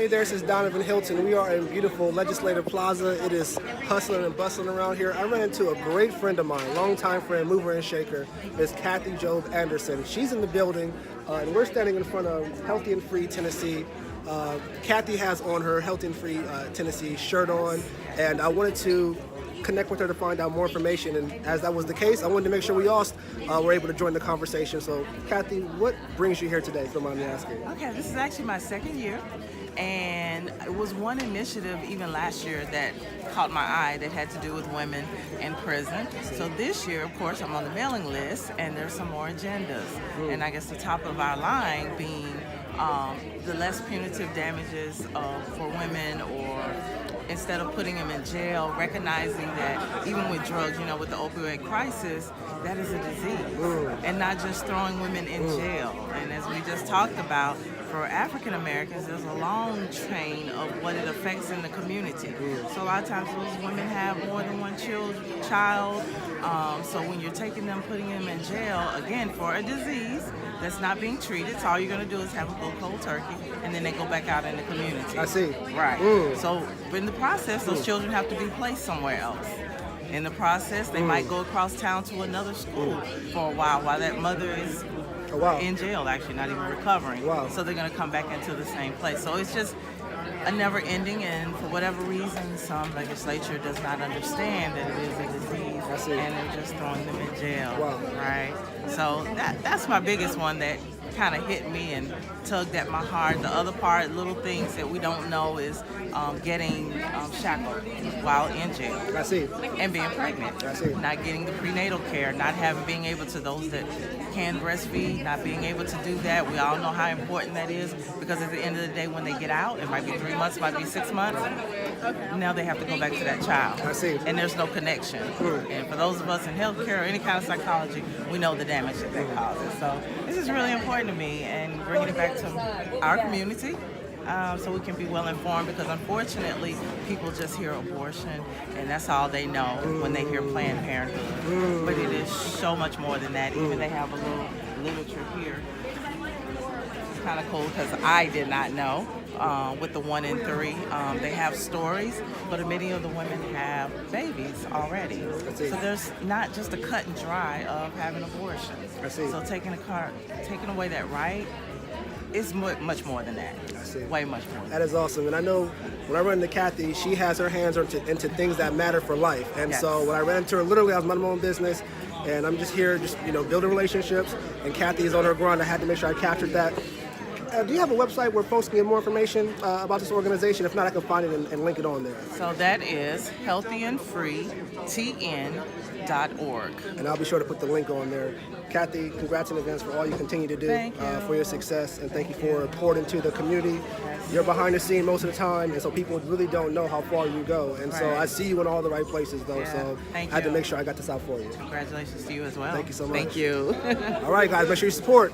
Hey there, this is Donovan Hilton. We are in beautiful Legislative Plaza. It is hustling and bustling around here. I ran into a great friend of mine, longtime friend, mover and shaker, Miss Kathy Job Anderson. She's in the building, and we're standing in front of Healthy and Free Tennessee. Kathy has on her Healthy and Free Tennessee shirt on, and I wanted to connect with her to find out more information, and as that was the case, I wanted to make sure we all were able to join the conversation. So, Kathy, what brings you here today, if you don't mind me asking? Okay, this is actually my second year, and it was one initiative even last year that caught my eye that had to do with women in prison. So this year, of course, I'm on the mailing list, and there's some more agendas. And I guess the top of our line being the less punitive damages for women, or instead of putting them in jail, recognizing that even with drugs, with the opioid crisis, that is a disease, and not just throwing women in jail. And as we just talked about, for African Americans, there's a long chain of what it affects in the community. So a lot of times those women have more than one child. So when you're taking them, putting them in jail, again, for a disease that's not being treated, so all you're going to do is have a little cold turkey, and then they go back out in the community. I see. Right. So in the process, those children have to be placed somewhere else. In the process, they might go across town to another school for a while that mother is in jail, actually, not even recovering. So they're going to come back into the same place. So it's just a never ending, and for whatever reason, some legislature does not understand that it is a disease, and they're just throwing them in jail. Right? So that's my biggest one that kind of hit me and tugged at my heart. The other part, little things that we don't know, is getting shackled while in jail. I see. And being pregnant. I see. Not getting the prenatal care, not being able to, those that can breastfeed, not being able to do that. We all know how important that is, because at the end of the day, when they get out, it might be 3 months, might be 6 months. Now they have to go back to that child. I see. And there's no connection. And for those of us in healthcare or any kind of psychology, we know the damage that causes. So this is really important to me, and bringing it back to our community, so we can be well informed, because unfortunately people just hear abortion and that's all they know when they hear Planned Parenthood. But it is so much more than that. Even they have a little literature here. It's kind of cool, because I did not know. With the 1 in 3, they have stories, but many of the women have babies already. So there's not just a cut and dry of having abortion. So taking away that right, it's much more than that. I see. Way much more. That is awesome. And I know when I run into Kathy, she has her hands into things that matter for life. And so when I ran into her, literally I was minding my own business, and I'm just here, building relationships. And Kathy is on her grind. I had to make sure I captured that. Do you have a website where folks can get more information about this organization? If not, I can find it and link it on there. So that is healthyandfreetn.org. And I'll be sure to put the link on there. Kathy, congrats in advance for all you continue to do for your success, and thank you for pouring into the community. You're behind the scene most of the time, and so people really don't know how far you go. And so I see you in all the right places, though. So I had to make sure I got this out for you. Congratulations to you as well. Thank you so much. Thank you. All right, guys, make sure you support